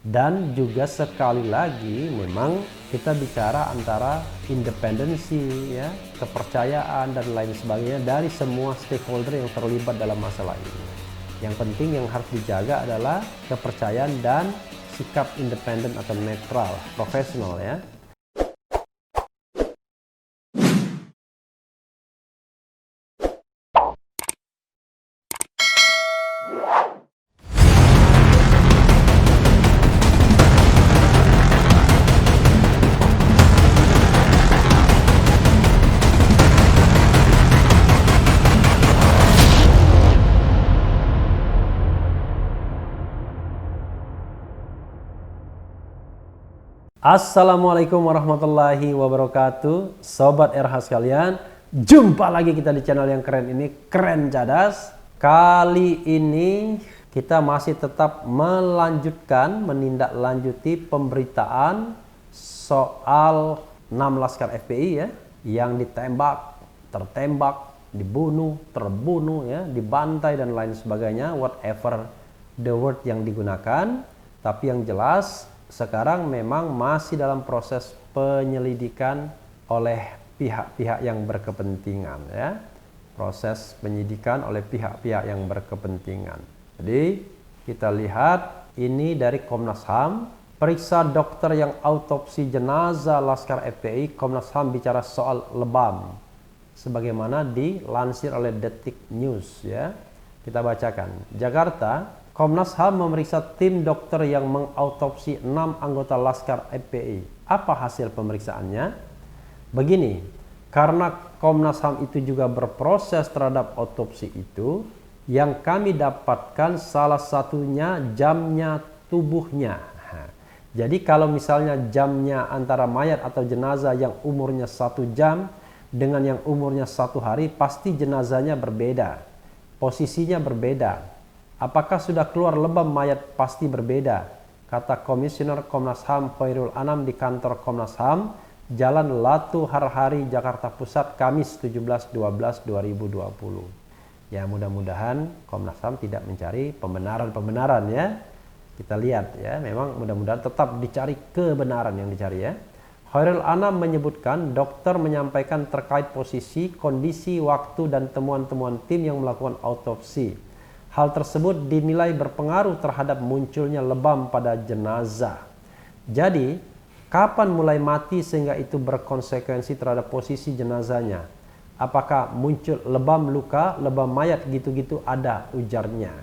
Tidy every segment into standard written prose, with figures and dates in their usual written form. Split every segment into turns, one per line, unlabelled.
Dan juga sekali lagi memang kita bicara antara independensi, ya, kepercayaan dan lain sebagainya dari semua stakeholder yang terlibat dalam masalah ini. Yang penting yang harus dijaga adalah kepercayaan dan sikap independen atau netral, profesional, ya. Assalamualaikum warahmatullahi wabarakatuh, Sobat RH sekalian. Jumpa lagi kita di channel yang keren ini, Keren Cadas. Kali ini kita masih tetap menindaklanjuti pemberitaan soal 6 laskar FPI, ya, yang ditembak, tertembak, dibunuh, terbunuh, ya, dibantai dan lain sebagainya, whatever the word yang digunakan. Tapi yang jelas sekarang memang masih dalam proses penyelidikan oleh pihak-pihak yang berkepentingan, ya. Proses penyidikan oleh pihak-pihak yang berkepentingan. Jadi kita lihat ini dari Komnas HAM, periksa dokter yang autopsi jenazah Laskar FPI. Komnas HAM bicara soal lebam sebagaimana dilansir oleh Detik News, ya. Kita bacakan. Jakarta, Komnas HAM memeriksa tim dokter yang mengautopsi 6 anggota Laskar FPI. Apa hasil pemeriksaannya? Begini, karena Komnas HAM itu juga berproses terhadap otopsi itu, yang kami dapatkan salah satunya jamnya tubuhnya. Jadi kalau misalnya jamnya antara mayat atau jenazah yang umurnya 1 jam dengan yang umurnya 1 hari, pasti jenazahnya berbeda, posisinya berbeda. Apakah sudah keluar lebam mayat pasti berbeda, kata Komisioner Komnas HAM Khairul Anam di kantor Komnas HAM, Jalan Latu Harhari, Jakarta Pusat, Kamis 17/12/2020. Ya, mudah-mudahan Komnas HAM tidak mencari pembenaran-pembenaran, ya. Kita lihat, ya, memang mudah-mudahan tetap dicari kebenaran yang dicari, ya. Khairul Anam menyebutkan dokter menyampaikan terkait posisi, kondisi, waktu, dan temuan-temuan tim yang melakukan autopsi. Hal tersebut dinilai berpengaruh terhadap munculnya lebam pada jenazah. Jadi, kapan mulai mati sehingga itu berkonsekuensi terhadap posisi jenazahnya? Apakah muncul lebam luka, lebam mayat gitu-gitu? Ada, ujarnya.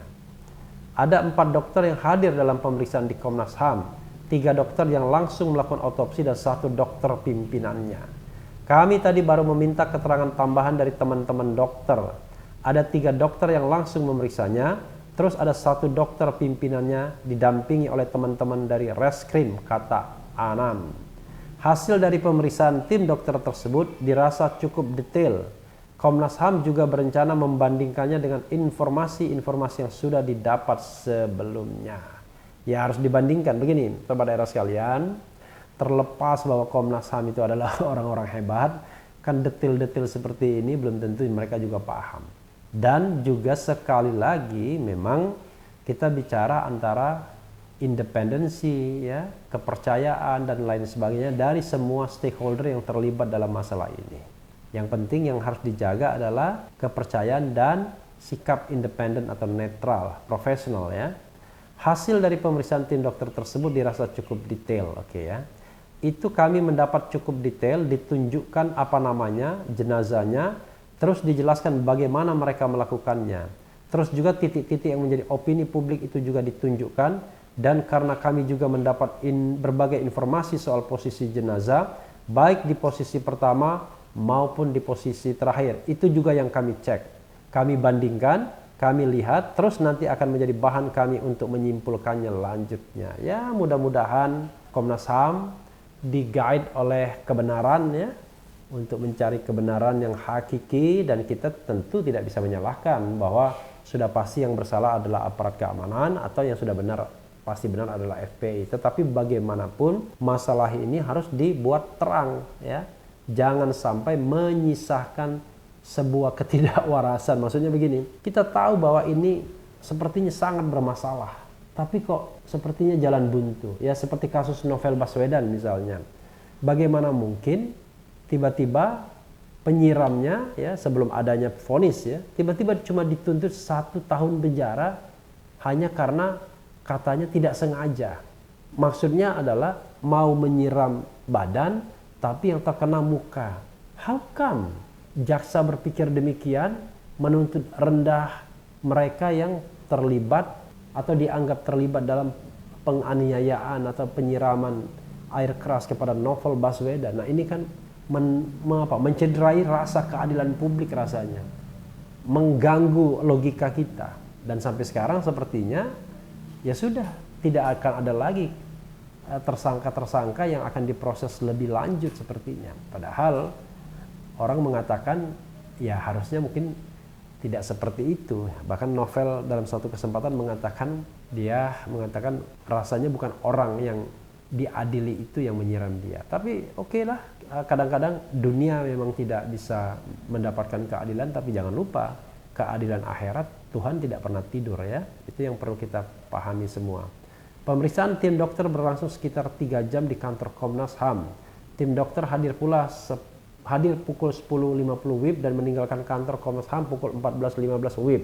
Ada 4 dokter yang hadir dalam pemeriksaan di Komnas HAM. 3 dokter yang langsung melakukan otopsi dan 1 dokter pimpinannya. Kami tadi baru meminta keterangan tambahan dari teman-teman dokter. Ada 3 dokter yang langsung memeriksanya, terus ada 1 dokter pimpinannya didampingi oleh teman-teman dari Reskrim, kata Anam. Hasil dari pemeriksaan tim dokter tersebut dirasa cukup detail. Komnas HAM juga berencana membandingkannya dengan informasi-informasi yang sudah didapat sebelumnya. Ya, harus dibandingkan. Begini, sobat daerah sekalian, terlepas bahwa Komnas HAM itu adalah orang-orang hebat, kan detail-detail seperti ini belum tentu mereka juga paham. Dan juga sekali lagi memang kita bicara antara independensi, ya, kepercayaan dan lain sebagainya dari semua stakeholder yang terlibat dalam masalah ini. Yang penting yang harus dijaga adalah kepercayaan dan sikap independen atau netral, profesional, ya. Hasil dari pemeriksaan tim dokter tersebut dirasa cukup detail, oke, ya. Itu kami mendapat cukup detail, ditunjukkan apa namanya, jenazahnya, terus dijelaskan bagaimana mereka melakukannya. Terus juga titik-titik yang menjadi opini publik itu juga ditunjukkan. Dan karena kami juga mendapat berbagai informasi soal posisi jenazah, baik di posisi pertama maupun di posisi terakhir, itu juga yang kami cek. Kami bandingkan, kami lihat, terus nanti akan menjadi bahan kami untuk menyimpulkannya lanjutnya. Ya, mudah-mudahan Komnas HAM di-guide oleh kebenaran, ya, untuk mencari kebenaran yang hakiki, dan kita tentu tidak bisa menyalahkan bahwa sudah pasti yang bersalah adalah aparat keamanan atau yang sudah benar pasti benar adalah FPI. Tetapi bagaimanapun masalah ini harus dibuat terang, ya. Jangan sampai menyisahkan sebuah ketidakwarasan. Maksudnya begini, kita tahu bahwa ini sepertinya sangat bermasalah. tapi kok sepertinya jalan buntu. Ya seperti kasus Novel Baswedan misalnya. Bagaimana mungkin tiba-tiba penyiramnya ya sebelum adanya vonis ya tiba-tiba cuma dituntut 1 tahun penjara hanya karena katanya tidak sengaja. Maksudnya adalah mau menyiram badan tapi yang terkena muka. How come jaksa berpikir demikian, menuntut rendah mereka yang terlibat atau dianggap terlibat dalam penganiayaan atau penyiraman air keras kepada Novel Baswedan. Nah ini kan mencederai rasa keadilan publik rasanya, mengganggu logika kita, dan sampai sekarang sepertinya ya sudah tidak akan ada lagi tersangka-tersangka yang akan diproses lebih lanjut sepertinya. Padahal orang mengatakan ya harusnya mungkin tidak seperti itu. Bahkan Novel dalam suatu kesempatan mengatakan rasanya bukan orang yang diadili itu yang menyiram dia. Tapi oke lah, kadang-kadang dunia memang tidak bisa mendapatkan keadilan, tapi jangan lupa keadilan akhirat Tuhan tidak pernah tidur ya. Itu yang perlu kita pahami semua. Pemeriksaan tim dokter berlangsung sekitar 3 jam di kantor Komnas HAM. Tim dokter hadir pukul 10.50 WIB dan meninggalkan kantor Komnas HAM pukul 14.15 WIB.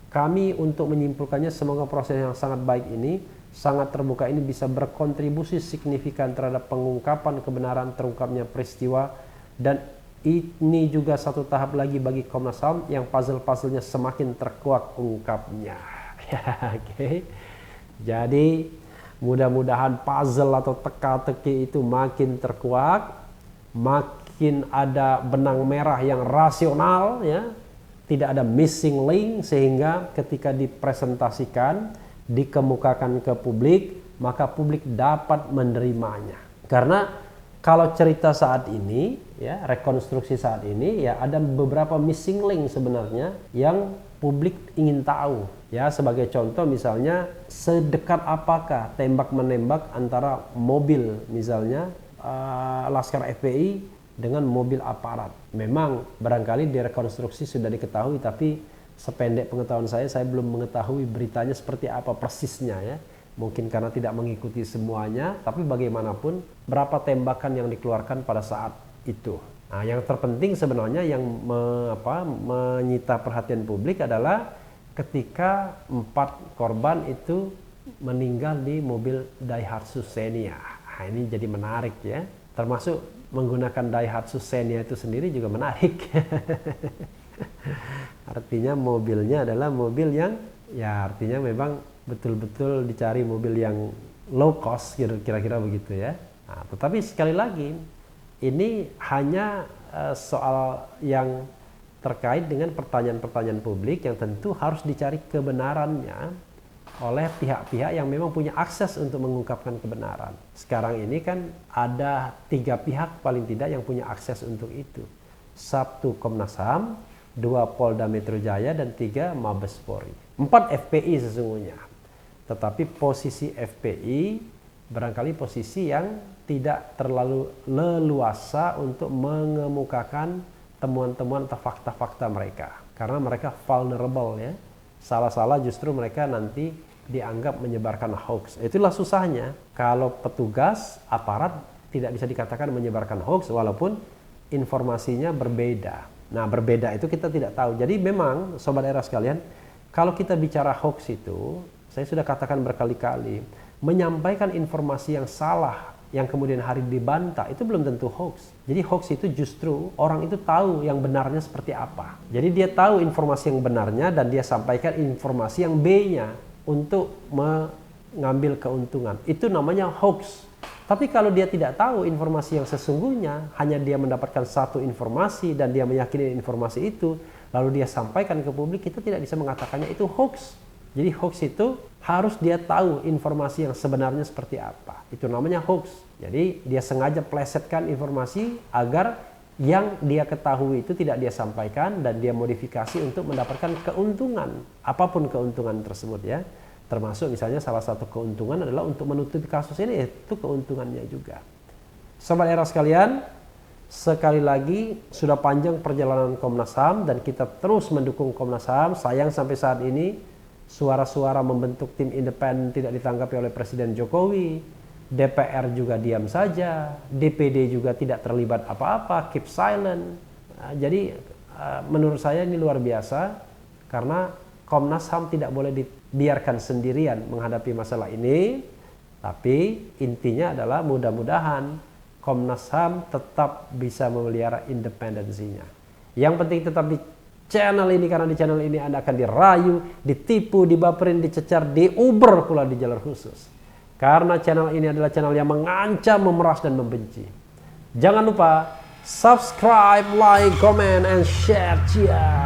Kami untuk menyimpulkannya semoga proses yang sangat baik ini, sangat terbuka ini bisa berkontribusi signifikan terhadap pengungkapan kebenaran terungkapnya peristiwa, dan ini juga satu tahap lagi bagi Komnas HAM yang puzzle-puzzlenya semakin terkuak ungkapnya. Oke. Jadi mudah-mudahan puzzle atau teka-teki itu makin terkuak, makin ada benang merah yang rasional ya, tidak ada missing link, sehingga ketika dipresentasikan, dikemukakan ke publik, maka publik dapat menerimanya. Karena kalau cerita saat ini ya, rekonstruksi saat ini ya ada beberapa missing link sebenarnya yang publik ingin tahu. Ya sebagai contoh misalnya sedekat apakah tembak menembak antara mobil misalnya Laskar FPI dengan mobil aparat. Memang barangkali direkonstruksi sudah diketahui, tapi sependek pengetahuan saya belum mengetahui beritanya seperti apa persisnya ya. Mungkin karena tidak mengikuti semuanya, tapi bagaimanapun berapa tembakan yang dikeluarkan pada saat itu. Nah, yang terpenting sebenarnya yang menyita perhatian publik adalah ketika 4 korban itu meninggal di mobil Daihatsu Xenia. Nah, ini jadi menarik ya. Termasuk menggunakan Daihatsu Xenia itu sendiri juga menarik. Artinya mobilnya adalah mobil yang ya artinya memang betul-betul dicari mobil yang low cost kira-kira begitu ya. Nah, tetapi sekali lagi ini hanya soal yang terkait dengan pertanyaan-pertanyaan publik yang tentu harus dicari kebenarannya oleh pihak-pihak yang memang punya akses untuk mengungkapkan kebenaran. Sekarang ini kan ada 3 pihak paling tidak yang punya akses untuk itu. 1 Komnas HAM, 2 Polda Metro Jaya, dan 3 Mabes Polri. 4 FPI sesungguhnya. Tetapi posisi FPI barangkali posisi yang tidak terlalu leluasa untuk mengemukakan temuan-temuan atau fakta-fakta mereka. Karena mereka vulnerable ya. Salah-salah justru mereka nanti dianggap menyebarkan hoax. Itulah susahnya. Kalau petugas, aparat tidak bisa dikatakan menyebarkan hoax walaupun informasinya berbeda. Nah, berbeda itu kita tidak tahu. Jadi memang sobat era sekalian, kalau kita bicara hoax itu, saya sudah katakan berkali-kali, menyampaikan informasi yang salah yang kemudian hari dibantah itu belum tentu hoax. Jadi hoax itu justru orang itu tahu yang benarnya seperti apa. Jadi dia tahu informasi yang benarnya dan dia sampaikan informasi yang B-nya untuk mengambil keuntungan. Itu namanya hoax. Tapi kalau dia tidak tahu informasi yang sesungguhnya, hanya dia mendapatkan satu informasi dan dia meyakini informasi itu, lalu dia sampaikan ke publik, kita tidak bisa mengatakannya itu hoax. Jadi hoax itu harus dia tahu informasi yang sebenarnya seperti apa. Itu namanya hoax. Jadi dia sengaja plesetkan informasi agar yang dia ketahui itu tidak dia sampaikan dan dia modifikasi untuk mendapatkan keuntungan. Apapun keuntungan tersebut ya. Termasuk misalnya salah satu keuntungan adalah untuk menutupi kasus ini, itu keuntungannya juga. Sobat era sekalian, sekali lagi sudah panjang perjalanan Komnas HAM dan kita terus mendukung Komnas HAM. Sayang sampai saat ini suara-suara membentuk tim independen tidak ditanggapi oleh Presiden Jokowi, DPR juga diam saja, DPD juga tidak terlibat apa-apa, keep silent. Jadi menurut saya ini luar biasa, karena Komnas HAM tidak boleh dibiarkan sendirian menghadapi masalah ini, tapi intinya adalah mudah-mudahan Komnas HAM tetap bisa memelihara independensinya. Yang penting tetap di channel ini, karena di channel ini Anda akan dirayu, ditipu, dibaperin, dicecar, diuber pula di jalur khusus. Karena channel ini adalah channel yang mengancam, memeras, dan membenci. Jangan lupa subscribe, like, comment, and share. Cia.